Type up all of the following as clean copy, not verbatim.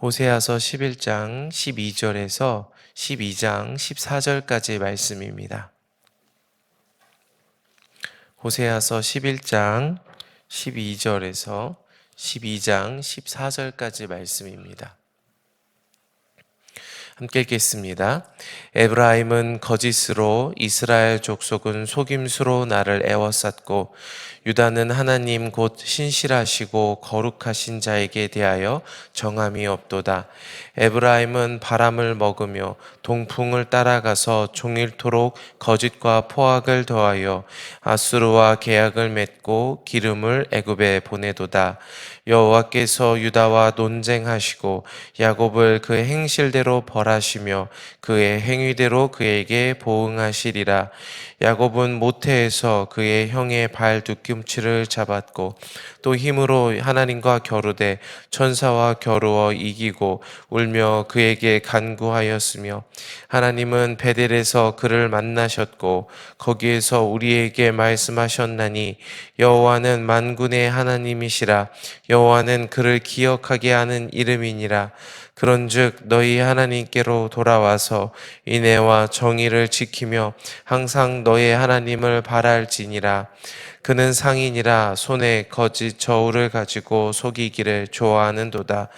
호세아서 11장 12절에서 12장 14절까지의 말씀입니다. 호세아서 11장 12절에서 12장 14절까지 말씀입니다. 함께 읽겠습니다. 에브라임은 거짓으로, 이스라엘 족속은 속임수로 나를 애워쌌고, 유다는 하나님 곧 신실하시고 거룩하신 자에게 대하여 정함이 없도다. 에브라임은 바람을 먹으며 동풍을 따라가서 종일토록 거짓과 포악을 더하여 아수르와 계약을 맺고 기름을 애굽에 보내도다. 여호와께서 유다와 논쟁하시고 야곱을 그 행실대로 벌하시며 그의 행위대로 그에게 보응하시리라. 야곱은 모태에서 그의 형의 발 뒤꿈치를 잡았고 또 힘으로 하나님과 겨루되 천사와 겨루어 이기고 울며 그에게 간구하였으며, 하나님은 베델에서 그를 만나셨고 거기에서 우리에게 말씀하셨나니 여호와는 만군의 하나님이시라. 여호와는 그를 기억하게 하는 이름이니라. 그런즉 너희 하나님께로 돌아와서 인애와 정의를 지키며 항상 너의 하나님을 바랄지니라. 그는 상인이라 손에 거짓 저울을 가지고 속이기를 좋아하는도다.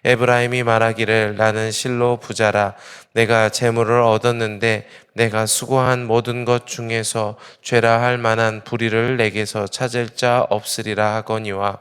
에브라임이 말하기를 나는 실로 부자라. 내가 재물을 얻었는데 내가 수고한 모든 것 중에서 죄라 할 만한 불의를 내게서 찾을 자 없으리라 하거니와,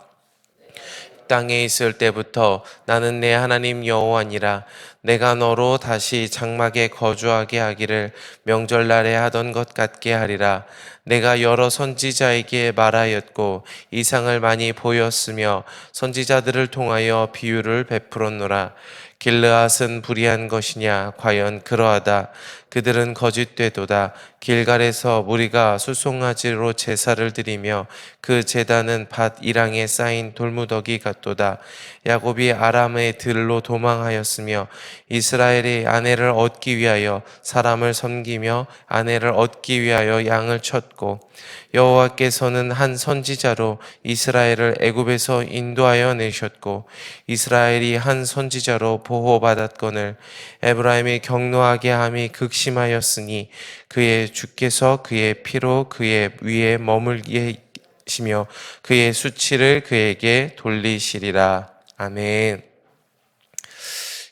땅에 있을 때부터 나는 내 하나님 여호와니라. 내가 너로 다시 장막에 거주하게 하기를 명절날에 하던 것 같게 하리라. 내가 여러 선지자에게 말하였고 이상을 많이 보였으며 선지자들을 통하여 비유를 베풀었노라. 길르앗은 불의한 것이냐? 과연 그러하다. 그들은 거짓되도다. 길갈에서 무리가 수송아지로 제사를 드리며 그 제단은 밭 이랑에 쌓인 돌무더기 같도다. 야곱이 아람의 들로 도망하였으며 이스라엘이 아내를 얻기 위하여 사람을 섬기며 아내를 얻기 위하여 양을 쳤고, 여호와께서는 한 선지자로 이스라엘을 애굽에서 인도하여 내셨고 이스라엘이 한 선지자로 보호받았거늘 에브라임이 경노하게 함이 극심하였으니 그의 주께서 그의 피로 그의 위에 머물시며 그의 수치를 그에게 돌리시리라. 아멘.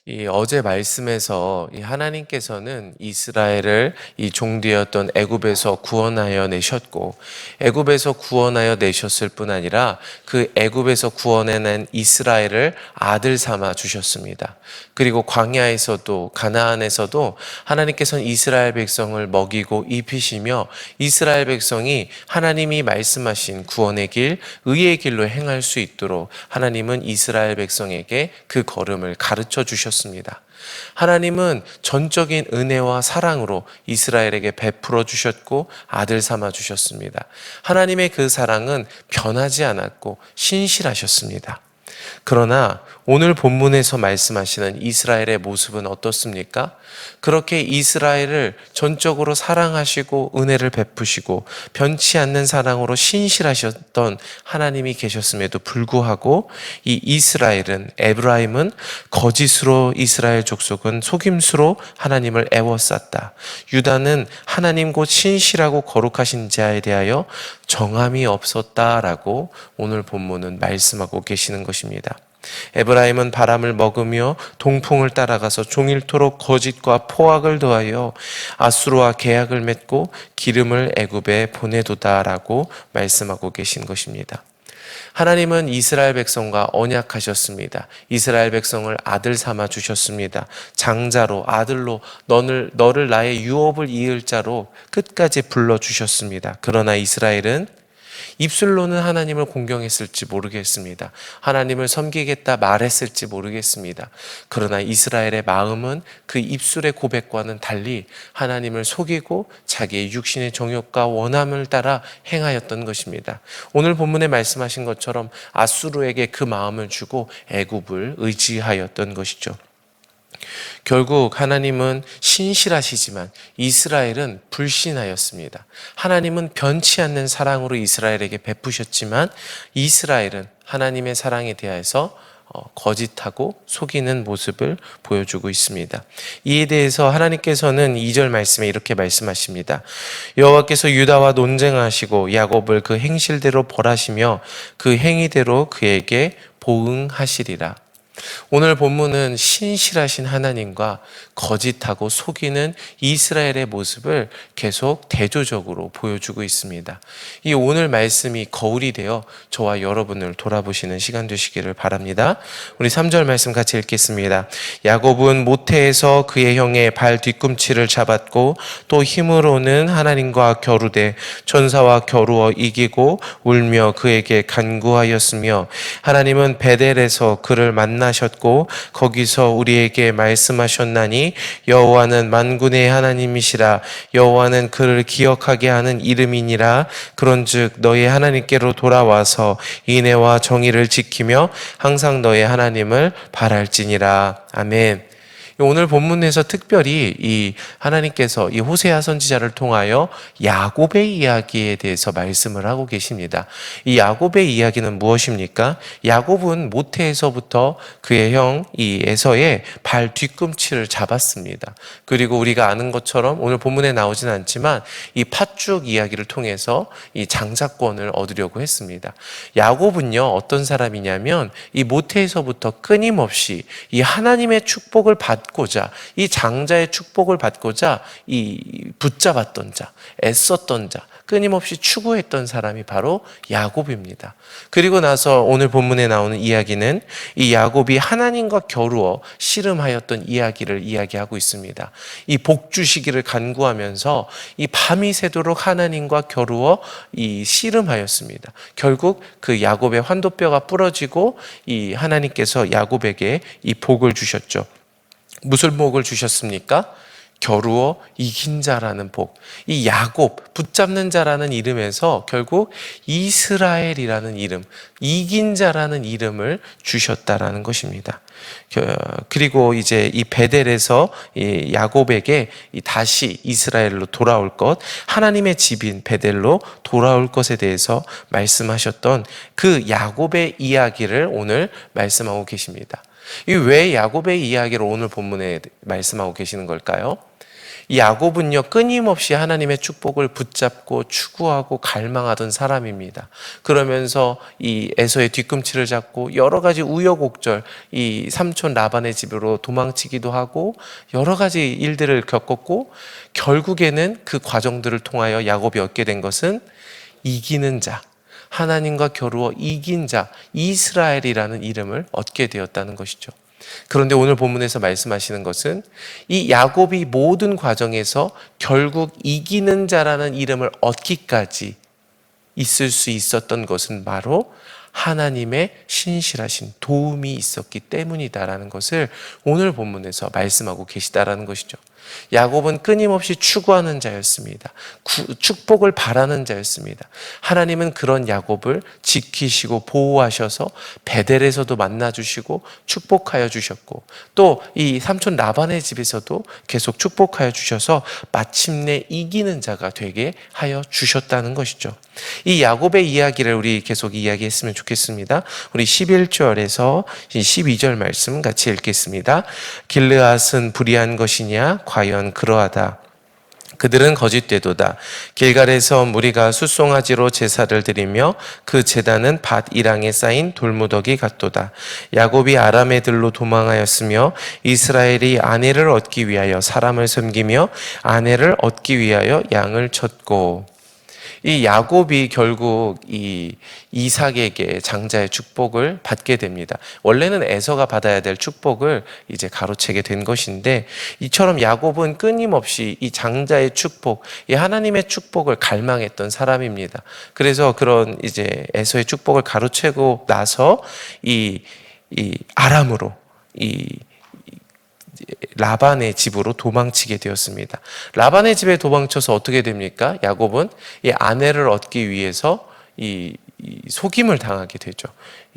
이 어제 말씀에서 이 하나님께서는 이스라엘을 이 종되었던 애굽에서 구원하여 내셨고, 애굽에서 구원하여 내셨을 뿐 아니라 그 애굽에서 구원해낸 이스라엘을 아들 삼아 주셨습니다. 그리고 광야에서도 가나안에서도 하나님께서는 이스라엘 백성을 먹이고 입히시며 이스라엘 백성이 하나님이 말씀하신 구원의 길, 의의 길로 행할 수 있도록 하나님은 이스라엘 백성에게 그 걸음을 가르쳐 주셨습니다. 하나님은 전적인 은혜와 사랑으로 이스라엘에게 베풀어 주셨고 아들 삼아 주셨습니다. 하나님의 그 사랑은 변하지 않았고 신실하셨습니다. 그러나 오늘 본문에서 말씀하시는 이스라엘의 모습은 어떻습니까? 그렇게 이스라엘을 전적으로 사랑하시고 은혜를 베푸시고 변치 않는 사랑으로 신실하셨던 하나님이 계셨음에도 불구하고 이 이스라엘은, 에브라임은 거짓으로, 이스라엘 족속은 속임수로 하나님을 애워쌌다. 유다는 하나님 곧 신실하고 거룩하신 자에 대하여 정함이 없었다라고 오늘 본문은 말씀하고 계시는 것입니다. 에브라임은 바람을 먹으며 동풍을 따라가서 종일토록 거짓과 포악을 더하여 아수르와 계약을 맺고 기름을 애굽에 보내도다라고 말씀하고 계신 것입니다. 하나님은 이스라엘 백성과 언약하셨습니다. 이스라엘 백성을 아들 삼아 주셨습니다. 장자로, 아들로 너를 나의 유업을 이을 자로 끝까지 불러주셨습니다. 그러나 이스라엘은 입술로는 하나님을 공경했을지 모르겠습니다. 하나님을 섬기겠다 말했을지 모르겠습니다. 그러나 이스라엘의 마음은 그 입술의 고백과는 달리 하나님을 속이고 자기의 육신의 정욕과 원함을 따라 행하였던 것입니다. 오늘 본문에 말씀하신 것처럼 아수르에게 그 마음을 주고 애굽을 의지하였던 것이죠. 결국 하나님은 신실하시지만 이스라엘은 불신하였습니다. 하나님은 변치 않는 사랑으로 이스라엘에게 베푸셨지만 이스라엘은 하나님의 사랑에 대해서 거짓하고 속이는 모습을 보여주고 있습니다. 이에 대해서 하나님께서는 2절 말씀에 이렇게 말씀하십니다. 여호와께서 유다와 논쟁하시고 야곱을 그 행실대로 벌하시며 그 행위대로 그에게 보응하시리라. 오늘 본문은 신실하신 하나님과 거짓하고 속이는 이스라엘의 모습을 계속 대조적으로 보여주고 있습니다. 이 오늘 말씀이 거울이 되어 저와 여러분을 돌아보시는 시간 되시기를 바랍니다. 우리 3절 말씀 같이 읽겠습니다. 야곱은 모태에서 그의 형의 발 뒤꿈치를 잡았고 또 힘으로는 하나님과 겨루되 천사와 겨루어 이기고 울며 그에게 간구하였으며 하나님은 베델에서 그를 만나셨고 거기서 우리에게 말씀하셨나니 여호와는 만군의 하나님이시라. 여호와는 그를 기억하게 하는 이름이니라. 그런즉 너희 하나님께로 돌아와서 인애와 정의를 지키며 항상 너희 하나님을 바랄지니라. 아멘. 오늘 본문에서 특별히 이 하나님께서 이 호세아 선지자를 통하여 야곱의 이야기에 대해서 말씀을 하고 계십니다. 이 야곱의 이야기는 무엇입니까? 야곱은 모태에서부터 그의 형 이 에서의 발 뒤꿈치를 잡았습니다. 그리고 우리가 아는 것처럼 오늘 본문에 나오진 않지만 이 팥죽 이야기를 통해서 이 장자권을 얻으려고 했습니다. 야곱은요, 어떤 사람이냐면 이 모태에서부터 끊임없이 이 하나님의 축복을 받고자, 이 장자의 축복을 받고자 이 붙잡았던 자, 애썼던 자, 끊임없이 추구했던 사람이 바로 야곱입니다. 그리고 나서 오늘 본문에 나오는 이야기는 이 야곱이 하나님과 겨루어 씨름하였던 이야기를 이야기하고 있습니다. 이 복 주시기를 간구하면서 이 밤이 새도록 하나님과 겨루어 이 씨름하였습니다. 결국 그 야곱의 환도뼈가 부러지고 이 하나님께서 야곱에게 이 복을 주셨죠. 무슨 복을 주셨습니까? 겨루어 이긴 자라는 복. 이 야곱, 붙잡는 자라는 이름에서 결국 이스라엘이라는 이름, 이긴 자라는 이름을 주셨다라는 것입니다. 그리고 이제 이 베델에서 이 야곱에게 다시 이스라엘로 돌아올 것, 하나님의 집인 베델로 돌아올 것에 대해서 말씀하셨던 그 야곱의 이야기를 오늘 말씀하고 계십니다. 이 왜 야곱의 이야기를 오늘 본문에 말씀하고 계시는 걸까요? 이 야곱은요, 끊임없이 하나님의 축복을 붙잡고 추구하고 갈망하던 사람입니다. 그러면서 이 에서의 뒤꿈치를 잡고 여러 가지 우여곡절, 이 삼촌 라반의 집으로 도망치기도 하고 여러 가지 일들을 겪었고, 결국에는 그 과정들을 통하여 야곱이 얻게 된 것은 이기는 자, 하나님과 겨루어 이긴 자, 이스라엘이라는 이름을 얻게 되었다는 것이죠. 그런데 오늘 본문에서 말씀하시는 것은 이 야곱이 모든 과정에서 결국 이기는 자라는 이름을 얻기까지 있을 수 있었던 것은 바로 하나님의 신실하신 도움이 있었기 때문이다라는 것을 오늘 본문에서 말씀하고 계시다라는 것이죠. 야곱은 끊임없이 추구하는 자였습니다. 축복을 바라는 자였습니다. 하나님은 그런 야곱을 지키시고 보호하셔서 베델에서도 만나주시고 축복하여 주셨고, 또 이 삼촌 라반의 집에서도 계속 축복하여 주셔서 마침내 이기는 자가 되게 하여 주셨다는 것이죠. 이 야곱의 이야기를 우리 계속 이야기했으면 좋겠습니다. 우리 11절에서 12절 말씀 같이 읽겠습니다. 길르앗은 불의한 것이냐? 과연 그러하다. 그들은 거짓되도다. 길갈에서 무리가 숫송아지로 제사를 드리며 그 제단은 밭 이랑에 쌓인 돌무더기 같도다. 야곱이 아람의 들로 도망하였으며 이스라엘이 아내를 얻기 위하여 사람을 섬기며 아내를 얻기 위하여 양을 쳤고. 이 야곱이 결국 이 이삭에게 장자의 축복을 받게 됩니다. 원래는 에서가 받아야 될 축복을 이제 가로채게 된 것인데, 이처럼 야곱은 끊임없이 이 장자의 축복, 이 하나님의 축복을 갈망했던 사람입니다. 그래서 그런 이제 에서의 축복을 가로채고 나서 이 아람으로 라반의 집으로 도망치게 되었습니다. 라반의 집에 도망쳐서 어떻게 됩니까? 야곱은 이 아내를 얻기 위해서 이 속임을 당하게 되죠.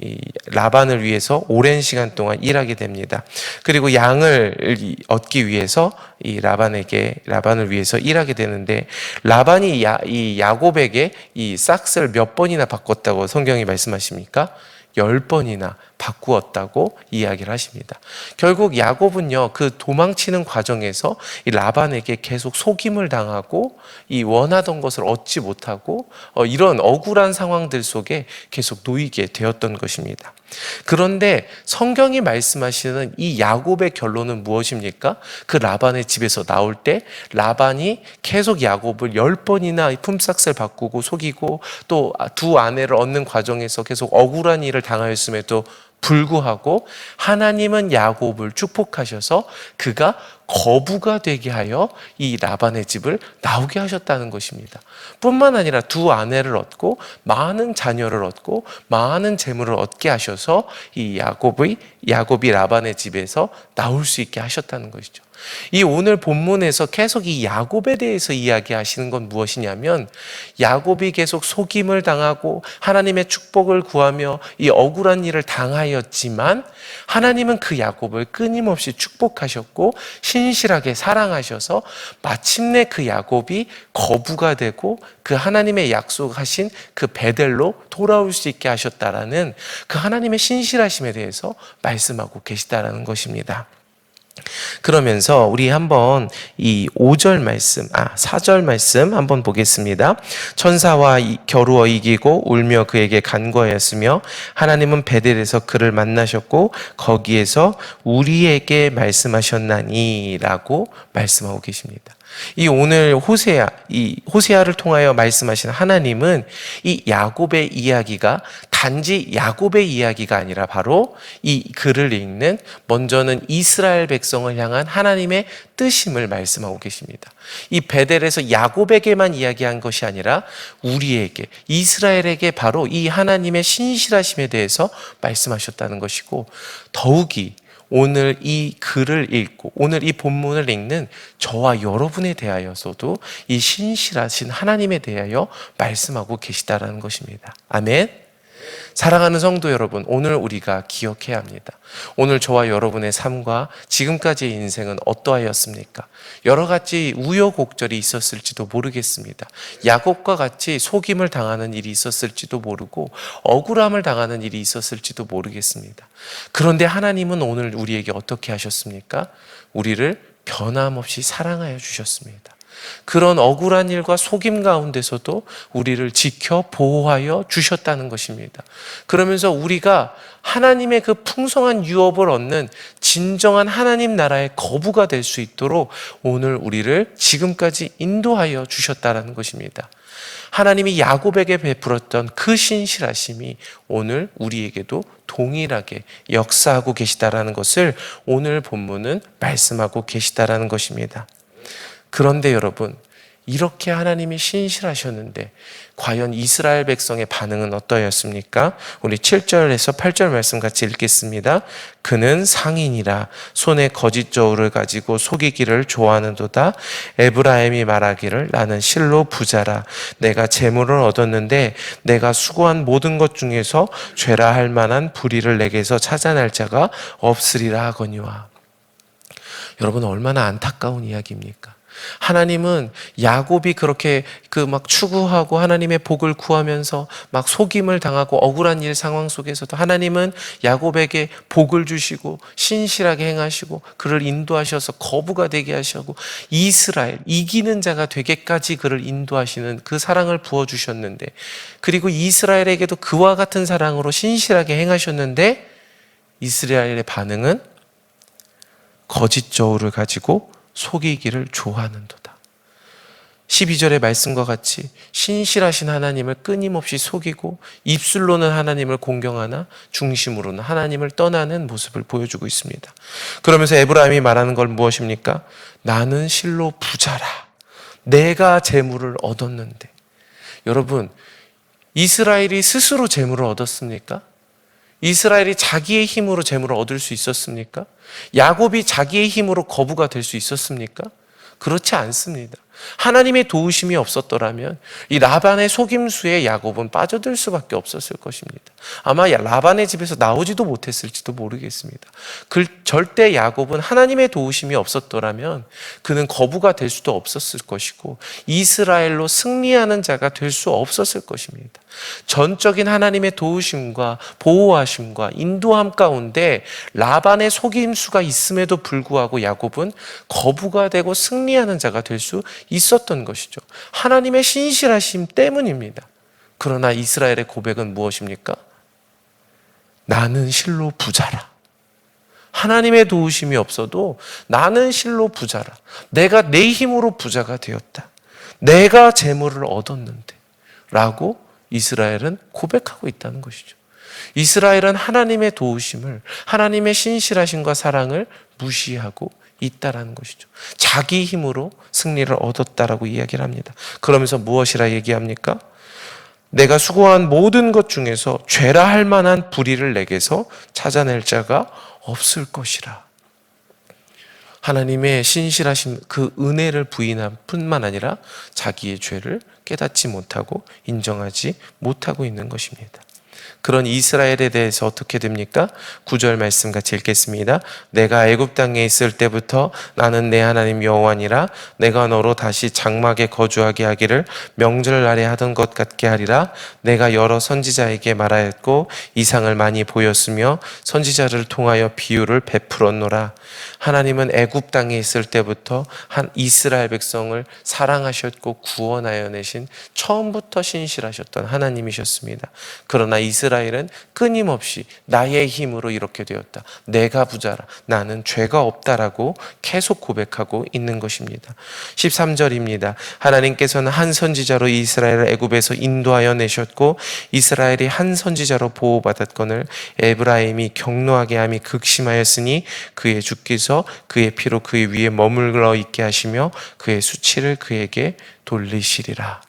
이 라반을 위해서 오랜 시간 동안 일하게 됩니다. 그리고 양을 얻기 위해서 이 라반을 위해서 일하게 되는데, 라반이 이 야곱에게 이 싹스를 몇 번이나 바꿨다고 성경이 말씀하십니까? 10번이나 바꾸었다고 이야기를 하십니다. 결국 야곱은요, 그 도망치는 과정에서 이 라반에게 계속 속임을 당하고 이 원하던 것을 얻지 못하고 이런 억울한 상황들 속에 계속 놓이게 되었던 것입니다. 그런데 성경이 말씀하시는 이 야곱의 결론은 무엇입니까? 그 라반의 집에서 나올 때 라반이 계속 야곱을 10번이나 품삯을 바꾸고 속이고 또 두 아내를 얻는 과정에서 계속 억울한 일을 당하였음에도 불구하고 하나님은 야곱을 축복하셔서 그가 거부가 되게 하여 이 라반의 집을 나오게 하셨다는 것입니다. 뿐만 아니라 두 아내를 얻고 많은 자녀를 얻고 많은 재물을 얻게 하셔서 이 야곱이 라반의 집에서 나올 수 있게 하셨다는 것이죠. 이 오늘 본문에서 계속 이 야곱에 대해서 이야기하시는 건 무엇이냐면 야곱이 계속 속임을 당하고 하나님의 축복을 구하며 이 억울한 일을 당하였지만 하나님은 그 야곱을 끊임없이 축복하셨고 신실하게 사랑하셔서 마침내 그 야곱이 거부가 되고 그 하나님의 약속하신 그 베델로 돌아올 수 있게 하셨다라는 그 하나님의 신실하심에 대해서 말씀하고 계시다라는 것입니다. 그러면서 우리 한번 이 4절 말씀 한번 보겠습니다. 천사와 겨루어 이기고 울며 그에게 간구하였으며 하나님은 베델에서 그를 만나셨고 거기에서 우리에게 말씀하셨나니 라고 말씀하고 계십니다. 이 오늘 호세아를 통하여 말씀하신 하나님은 이 야곱의 이야기가 단지 야곱의 이야기가 아니라 바로 이 글을 읽는 먼저는 이스라엘 백성을 향한 하나님의 뜻임을 말씀하고 계십니다. 이 베델에서 야곱에게만 이야기한 것이 아니라 우리에게, 이스라엘에게 바로 이 하나님의 신실하심에 대해서 말씀하셨다는 것이고, 더욱이 오늘 이 글을 읽고 오늘 이 본문을 읽는 저와 여러분에 대하여서도 이 신실하신 하나님에 대하여 말씀하고 계시다라는 것입니다. 아멘. 사랑하는 성도 여러분, 오늘 우리가 기억해야 합니다. 오늘 저와 여러분의 삶과 지금까지의 인생은 어떠하였습니까? 여러 가지 우여곡절이 있었을지도 모르겠습니다. 야곱과 같이 속임을 당하는 일이 있었을지도 모르고 억울함을 당하는 일이 있었을지도 모르겠습니다. 그런데 하나님은 오늘 우리에게 어떻게 하셨습니까? 우리를 변함없이 사랑하여 주셨습니다. 그런 억울한 일과 속임 가운데서도 우리를 지켜 보호하여 주셨다는 것입니다. 그러면서 우리가 하나님의 그 풍성한 유업을 얻는 진정한 하나님 나라의 거부가 될 수 있도록 오늘 우리를 지금까지 인도하여 주셨다는 것입니다. 하나님이 야곱에게 베풀었던 그 신실하심이 오늘 우리에게도 동일하게 역사하고 계시다라는 것을 오늘 본문은 말씀하고 계시다라는 것입니다. 그런데 여러분, 이렇게 하나님이 신실하셨는데 과연 이스라엘 백성의 반응은 어떠했습니까? 우리 7절에서 8절 말씀 같이 읽겠습니다. 그는 상인이라 손에 거짓 저울을 가지고 속이기를 좋아하는도다. 에브라임이 말하기를 나는 실로 부자라. 내가 재물을 얻었는데 내가 수고한 모든 것 중에서 죄라 할 만한 불의를 내게서 찾아낼 자가 없으리라 하거니와. 여러분, 얼마나 안타까운 이야기입니까? 하나님은 야곱이 그렇게 막 추구하고 하나님의 복을 구하면서 막 속임을 당하고 억울한 일 상황 속에서도 하나님은 야곱에게 복을 주시고 신실하게 행하시고 그를 인도하셔서 거부가 되게 하시고 이스라엘 이기는 자가 되게까지 그를 인도하시는 그 사랑을 부어주셨는데, 그리고 이스라엘에게도 그와 같은 사랑으로 신실하게 행하셨는데 이스라엘의 반응은 거짓 저울을 가지고 속이기를 좋아하는도다. 12절의 말씀과 같이 신실하신 하나님을 끊임없이 속이고 입술로는 하나님을 공경하나 중심으로는 하나님을 떠나는 모습을 보여주고 있습니다. 그러면서 에브라임이 말하는 건 무엇입니까? 나는 실로 부자라. 내가 재물을 얻었는데. 여러분, 이스라엘이 스스로 재물을 얻었습니까? 이스라엘이 자기의 힘으로 재물을 얻을 수 있었습니까? 야곱이 자기의 힘으로 거부가 될 수 있었습니까? 그렇지 않습니다. 하나님의 도우심이 없었더라면 이 라반의 속임수에 야곱은 빠져들 수밖에 없었을 것입니다. 아마 라반의 집에서 나오지도 못했을지도 모르겠습니다. 절대 야곱은 하나님의 도우심이 없었더라면 그는 거부가 될 수도 없었을 것이고 이스라엘로 승리하는 자가 될 수 없었을 것입니다. 전적인 하나님의 도우심과 보호하심과 인도함 가운데 라반의 속임수가 있음에도 불구하고 야곱은 거부가 되고 승리하는 자가 될 수 있었던 것이죠. 하나님의 신실하심 때문입니다. 그러나 이스라엘의 고백은 무엇입니까? 나는 실로 부자라. 하나님의 도우심이 없어도 나는 실로 부자라. 내가 내 힘으로 부자가 되었다. 내가 재물을 얻었는데 라고 이스라엘은 고백하고 있다는 것이죠. 이스라엘은 하나님의 도우심을, 하나님의 신실하심과 사랑을 무시하고 있다라는 것이죠. 자기 힘으로 승리를 얻었다라고 이야기를 합니다. 그러면서 무엇이라 얘기합니까? 내가 수고한 모든 것 중에서 죄라 할 만한 불의를 내게서 찾아낼 자가 없을 것이라. 하나님의 신실하심, 그 은혜를 부인한 뿐만 아니라 자기의 죄를 깨닫지 못하고 인정하지 못하고 있는 것입니다. 그런 이스라엘에 대해서 어떻게 됩니까? 9절 말씀 같이 읽겠습니다. 내가 애굽 땅에 있을 때부터 나는 내 하나님 여호와니라. 내가 너로 다시 장막에 거주하게 하기를 명절날에 하던 것 같게 하리라. 내가 여러 선지자에게 말하였고 이상을 많이 보였으며 선지자를 통하여 비유를 베풀었노라. 하나님은 애굽 땅에 있을 때부터 한 이스라엘 백성을 사랑하셨고 구원하여 내신 처음부터 신실하셨던 하나님이셨습니다. 그러나 이스라엘은 끊임없이 나의 힘으로 이렇게 되었다. 내가 부자라. 나는 죄가 없다라고 계속 고백하고 있는 것입니다. 13절입니다. 하나님께서는 한 선지자로 이스라엘을 애굽에서 인도하여 내셨고 이스라엘이 한 선지자로 보호받았거늘 에브라임이 경노하게 함이 극심하였으니 그의 주께서 그의 피로 그의 위에 머물러 있게 하시며 그의 수치를 그에게 돌리시리라.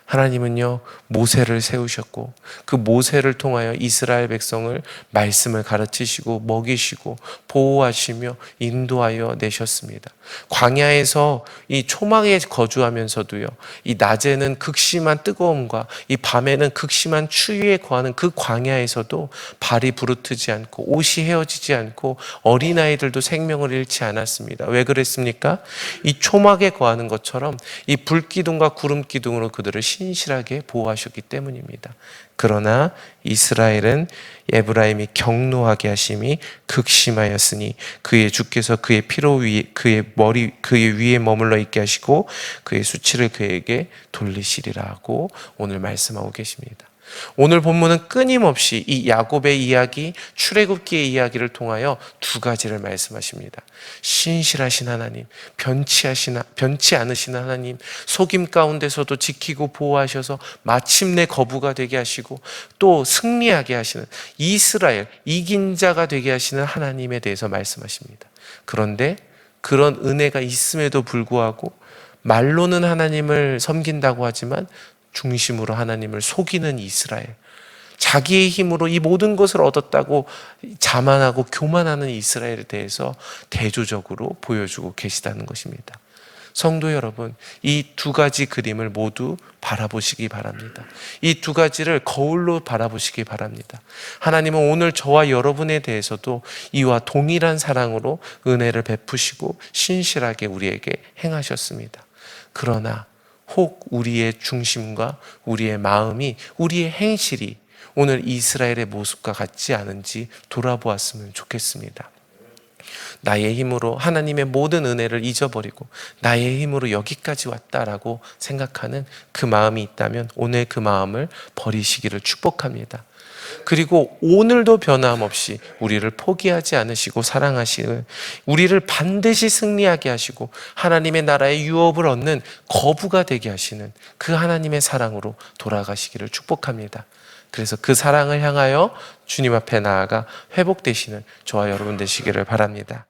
하나님은요, 모세를 세우셨고 그 모세를 통하여 이스라엘 백성을 말씀을 가르치시고 먹이시고 보호하시며 인도하여 내셨습니다. 광야에서 이 초막에 거주하면서도요, 이 낮에는 극심한 뜨거움과 이 밤에는 극심한 추위에 거하는 그 광야에서도 발이 부르트지 않고 옷이 헤어지지 않고 어린아이들도 생명을 잃지 않았습니다. 왜 그랬습니까? 이 초막에 거하는 것처럼 이 불기둥과 구름기둥으로 그들을 신실하게 보호하셨기 때문입니다. 그러나 이스라엘은 에브라임이 경노하게 하심이 극심하였으니 그의 주께서 그의 피로 그의 위에 머물러 있게 하시고 그의 수치를 그에게 돌리시리라고 오늘 말씀하고 계십니다. 오늘 본문은 끊임없이 이 야곱의 이야기, 출애굽기의 이야기를 통하여 두 가지를 말씀하십니다. 신실하신 하나님, 변치 않으신 하나님, 속임 가운데서도 지키고 보호하셔서 마침내 거부가 되게 하시고 또 승리하게 하시는 이스라엘, 이긴 자가 되게 하시는 하나님에 대해서 말씀하십니다. 그런데 그런 은혜가 있음에도 불구하고 말로는 하나님을 섬긴다고 하지만 중심으로 하나님을 속이는 이스라엘, 자기의 힘으로 이 모든 것을 얻었다고 자만하고 교만하는 이스라엘에 대해서 대조적으로 보여주고 계시다는 것입니다. 성도 여러분, 이 두 가지 그림을 모두 바라보시기 바랍니다. 이 두 가지를 거울로 바라보시기 바랍니다. 하나님은 오늘 저와 여러분에 대해서도 이와 동일한 사랑으로 은혜를 베푸시고 신실하게 우리에게 행하셨습니다. 그러나 혹 우리의 중심과 우리의 마음이, 우리의 행실이 오늘 이스라엘의 모습과 같지 않은지 돌아보았으면 좋겠습니다. 나의 힘으로 하나님의 모든 은혜를 잊어버리고 나의 힘으로 여기까지 왔다라고 생각하는 그 마음이 있다면 오늘 그 마음을 버리시기를 축복합니다. 그리고 오늘도 변함없이 우리를 포기하지 않으시고 사랑하시는, 우리를 반드시 승리하게 하시고 하나님의 나라의 유업을 얻는 거부가 되게 하시는 그 하나님의 사랑으로 돌아가시기를 축복합니다. 그래서 그 사랑을 향하여 주님 앞에 나아가 회복되시는 저와 여러분 되시기를 바랍니다.